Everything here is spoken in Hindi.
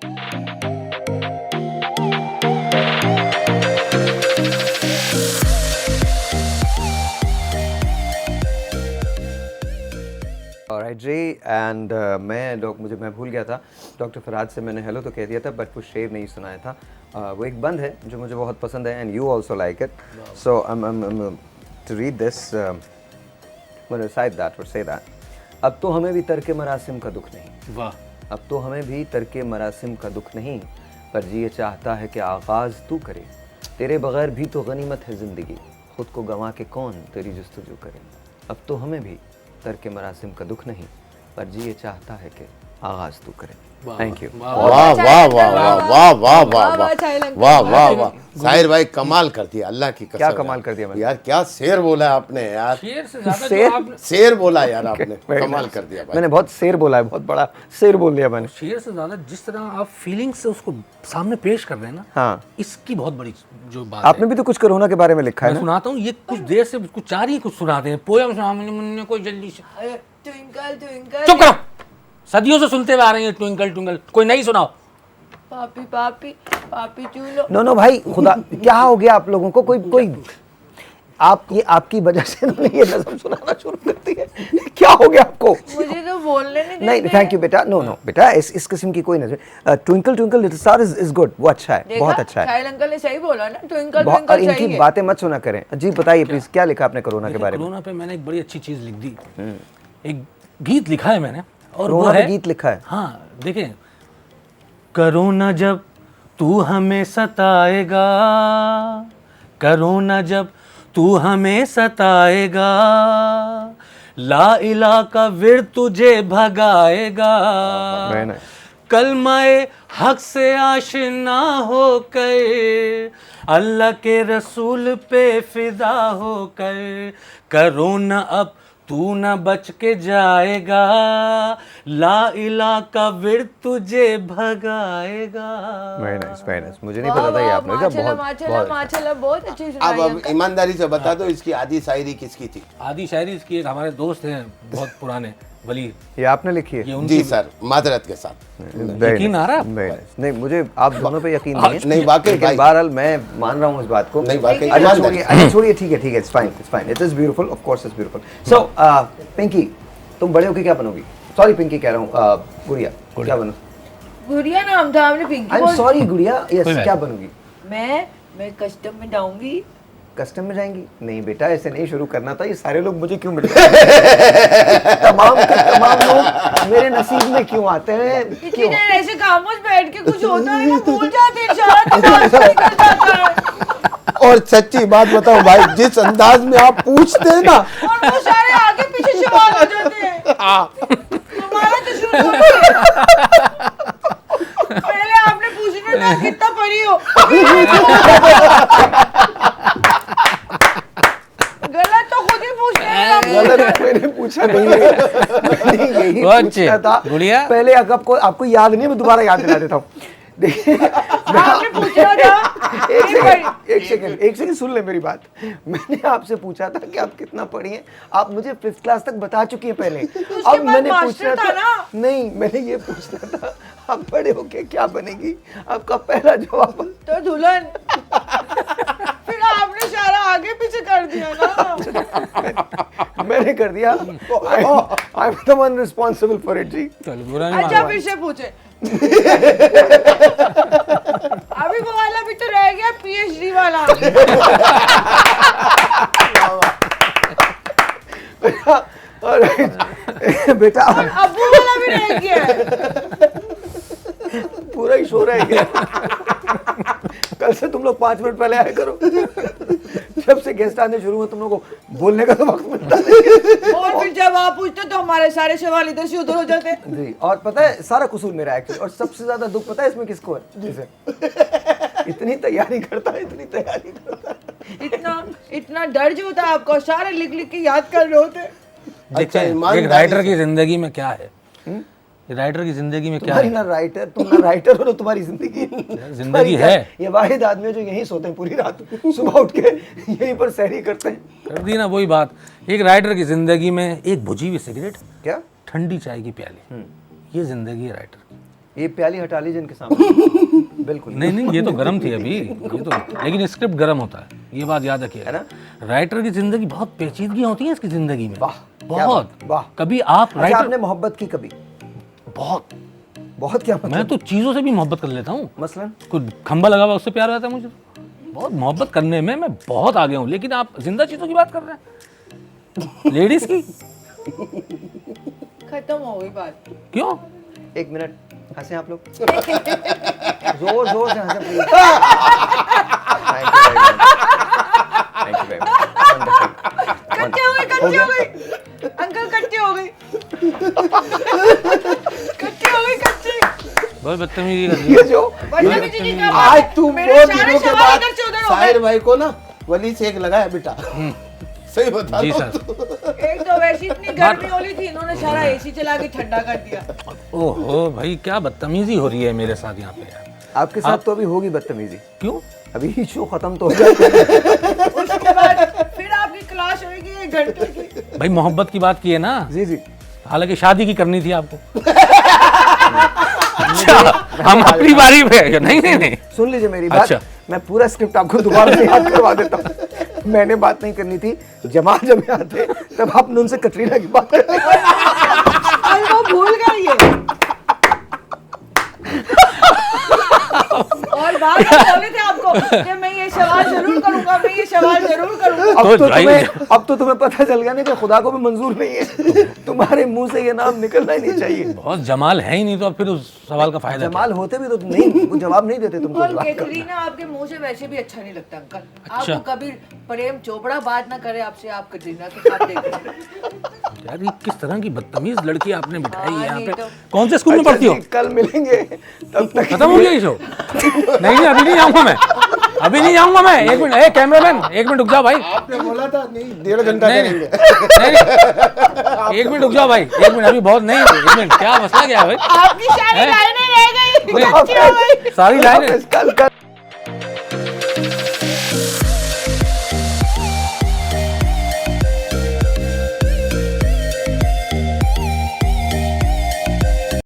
ऑलराइट जी एंड मैं भूल गया था, डॉक्टर फरहाद से मैंने हेलो तो कह दिया था बट वो शेर नहीं सुनाया था। वो एक बंद है जो मुझे बहुत पसंद है and you also like it, so I'm to read this, recite that or say that. अब तो हमें भी तर्क मरासिम का दुख नहीं, वाह, अब तो हमें भी तर्क मरासिम का दुख नहीं, पर जी ये चाहता है कि आगाज़ तू करे, तेरे बगैर भी तो गनीमत है ज़िंदगी, खुद को गंवा के कौन तेरी जुस्तजू करे। अब तो हमें भी तर्क मरासिम का दुख नहीं, पर जी ये चाहता है कि आगाज़ तू करे। Thank you. वाह वाह वाह वाह वाह वाह वाह वाह वाह वाह, साहिर भाई कमाल कर दिया, अल्लाह की कसम। क्या कमाल कर दिया मैंने यार, क्या शेर बोला है आपने यार, शेर से ज्यादा शेर? जो आपने शेर बोला यार आपने, कमाल कर दिया भाई। मैंने बहुत शेर बोला है, बहुत बड़ा शेर बोल दिया मैंने। शेर से ज्यादा जिस तरह आप फीलिंग से उसको सामने पेश कर रहे हैं ना, हाँ, इसकी बहुत बड़ी जो बात आपने भी तो कुछ कोरोना के बारे में लिखा है मैं ना? सुनाता हूँ, ये कुछ देर से कुछ चाह रही कुछ सुनाते हैं, पोयम सुना कोई जल्दी से। ट्विंकल ट्विंकल चुप करो, सदियों से सुनते हुए आ रहे हैं ट्विंकल ट्विंकल, कोई नहीं सुनाओ। पापी पापी पापी चूलो। नो भाई, खुदा क्या हो गया आप लोगों को? कोई आप ये आपकी वजह से उन्होंने ये नज़म सुनाना शुरू कर दी है, क्या हो गया आपको? मुझे तो बोलने नहीं नहीं, थैंक यू बेटा, नो बेटा, इस किस्म की कोई नज़र। Twinkle twinkle little star is good, वो अच्छा है, बहुत अच्छा है। साहिल अंकल ने सही बोला ना, ट्विंकल और ट्विंकल इनकी सही है। बातें मत सुना करें। जी बताइए प्लीज, क्या लिखा आपने कोरोना के बारे में? कोरोना पे मैंने एक बड़ी अच्छी चीज लिख दी, एक गीत लिखा है मैंने, और वो कोरोना है पे गीत लिखा है? हाँ देखें, कोरोना जब तू हमें सताएगा, कोरोना जब तू हमें सताएगा, ला इला का विर तुझे भगाएगा, Very nice. कलमाए हक से आशिना होकर, अल्लाह के रसूल पे फिदा होकर, कोरोना अब तू न बच के जाएगा, ला इला का विर तुझे भगाएगा। वेरी नाइस, मुझे नहीं पता था ये आपने क्या, बहुत माशाल्लाह बहुत अच्छी अब सुनाई अब अंकल। ईमानदारी से बता दो, इसकी आधी शायरी किसकी थी? आदि शायरी इसकी एक हमारे दोस्त हैं बहुत पुराने, वली, ये आपने लिखी है? ये उनकी। जी सर, माजरत के साथ। यकीन आ रहा है? Very nice. नहीं, मुझे आप दोनों पे यकीन नहीं है। नहीं, वाकई लेकिन भाई। बहरहाल मैं मान रहा हूँ इस बात को। नहीं, वाकई अच्छा ईमानदारी से। छोड़िए, ठीक है, it's fine, it is beautiful, of course it's beautiful. So Pinky, तुम बड़े होके क्या बनोगी? सॉरी पिंकी कह रहा हूँ, गुड़िया क्या बनो? गुड़िया नाम था, आपने पिंकी आई एम बोल। सॉरी गुड़िया, यस, कोई बात क्या बनोगी? मैं कस्टम में जाऊंगी। कस्टम में जाएंगी? नहीं बेटा, ऐसे नहीं शुरू करना था, ये सारे लोग मुझे क्यों मिल रहे हैं? तमाम के तमाम लोग मेरे नसीब में क्यों आते हैं? इतनी क्यों? देर ऐसे खामोश बैठ के कुछ होता है ना, भूल जाते हैं, इशारा तमाशा निकल जाता है। और सच्ची बात बताओ भाई, जिस अंदाज में आप पूछते हैं ना, और वो सारे आगे पीछे सवाल हो जाते हैं। हमारा तो शुरू हो गया। पहले आपने पूछना था कितना पढ़ी हो। गलत तो खुद ही पूछते हैं। गलत मैंने पूछा नहीं है, मैंने यही पूछा था। गुड़िया? पहले आपको याद नहीं है, मैं दोबारा याद दिला देता हूँ। देखिए, आपने पूछा था। एक सेकंड सुन ले मेरी बात। मैंने आपसे पूछा था कि आप कितना पढ़ी हैं, आप मुझे 5th क्लास तक बता चुकी हैं पहले। अब मैंने पूछना था ना। नहीं, मैंने ये पूछना था आप बड़े होके क्या बनेगी? आपका पहला जवाब तो दुल्हन। फिर आपने सारा आगे पीछे कर दिया ना। मैंने कर दिया। I am the one responsible for it जी। चल बुरा नहीं अच्छा माना। फिर से पूछे। अभी वो वाला भी तो रह गया, पीएचडी वाला। बेटा और अब्बू वाला भी रह गया। पूरा ही शो रह गया। कल से तुम लोग 5 मिनट पहले आया करो। जब से गेस्ट आने शुरू हुए तुम लोगों को बोलने का तो वक्त मिलता नहीं। और फिर जब आप पूछते तो हमारे सारे सवाल इधर से उधर हो जाते। जी, और पता है सारा कसूर मेरा एक्चुअली, और सबसे ज्यादा दुख पता है इसमें किसको है? जिसे इतनी तैयारी करता है। इतना डर जो होता है आपको, सारे लिख लिख के याद कर रहे होते। देखते हैं ईमानदारी एक राइटर से। की जिंदगी में क्या है, राइटर की जिंदगी में क्या तुम्हारी है। ना राइटर, तुम ना राइटर हो ना तुम्हारी जिंदगी। जिंदगी है। ये वाहिद आदमी है जो यहीं सोते हैं पूरी रात, सुबह उठ के यहीं पर सहरी करते हैं। कर दी ना वही बात, एक राइटर की जिंदगी में एक बुझी हुई सिगरेट, क्या? ठंडी चाय की प्याली, ये जिंदगी है राइटर की। ये प्याली हटा लीजिए इनके सामने। बिल्कुल नहीं नहीं, ये तो गर्म थी अभी, ये तो, लेकिन स्क्रिप्ट गर्म होता है, ये बात याद रखिए। है ना? राइटर की जिंदगी बहुत पेचीदगी होती है इसकी जिंदगी में। वाह, क्या बहुत। बात, वाह। कभी आप अच्छा, राइटर, आपने मोहब्बत की कभी? बहुत, बहुत क्या मतलब? मैं तो चीजों से भी मोहब्बत कर लेता हूँ। मसलन कुछ खंबा लगा हुआ उससे प्यार आता है मुझे। बहुत मोहब्बत करने में मैं बहुत आगे हूँ, लेकिन आप जिंदा चीजों की बात कर रहे हैं, लेडीज की। खत्म हो गई बात। क्यों? 1 मिनट हंसे आप लोग, जोर जोर से हंसे please. Thank you very much. कच्चे हो गए, कच्चे हो गए, अंकल कच्चे हो गए, कच्चे हो गए, कच्चे। बहुत बदतमीजी कर रही ये जो बदतमीजी नहीं कर रहा। आज तू मेरे बहुत सारे दिनों के सवाल बाद इधर से उधर हो साहिर गए। भाई को ना वली से एक लगाया बेटा। सही बता जी रहा सर। हूँ। एक तो वैसी इतनी गर्मी हो रही थी, इन्होंने सारा एसी चला के ठंडा कर दिया। ओहो भाई, क्या बदतमीजी हो रही है मेरे साथ यहाँ पे यार। आपके साथ तो अभी होगी बदतमीजी, क्यों? अभी शो खत्म तो हो गया। उसके बाद फिर आपकी क्लास होगी 1 घंटे की। भाई मोहब्बत की बात की है ना, जी जी, हालांकि शादी की करनी थी आपको। अच्छा, हम अपनी बारी पे। नहीं नहीं नहीं, सुन लीजिए मेरी बात। अच्छा। मैं पूरा स्क्रिप्ट आपको दोबारा से याद करवा देता हूँ। मैंने बात नहीं करनी थी, जमाल जब यहाँ थे तब आपने उनसे कटरीना की बात कर दी। और वो भूल गई है। और बात बोले थे आपको कि मैं ये सवाल जरूर करूंगा, मैं ये सवाल जरूर करूंगा। अब तो तुम्हें पता चल गया नहीं कि खुदा को भी मंजूर नहीं है। तुम्हारे मुंह से ये नाम निकलना ही नहीं चाहिए। बहुत जमाल है ही नहीं, तो अब फिर उस सवाल का फायदा क्या? जमाल होते भी तो नहीं, वो जवाब नहीं देते तुमको। और जवाब का। कैटरीना आपके मुंह से वैसे भी अच्छा नहीं लगता अंकल। अच्छा। आपको कभी प्रेम चोपड़ा बात ना करे आपसे, आप कैटरीना के साथ देखें। यार ये किस तरह की बदतमीज लड़की आपने बिठाई है हाँ, यहाँ नहीं पे। तो। कौन से स्कूल में अच्छा पढ़ती हो? जी, कल मिलेंगे, तब तक खत्म हो गया ये शो? नहीं नहीं, अभी नहीं जाऊंगा मैं, अभी नहीं जाऊंगा मैं। 1 मिनट, ए कैमरामैन 1 मिनट रुक जाओ भाई। आपने बोला था नहीं 1.5 घंटा नहीं करेंगे। नहीं, 1 मिनट रुक जाओ भाई, 1 मिनट, अभी बहुत नहीं, 1 मिनट, क्या मसला क्या है भाई? आपकी सारी हैं? लाइनें रह गई, नहीं, अच्छी हो गई। सारी लाइनें कल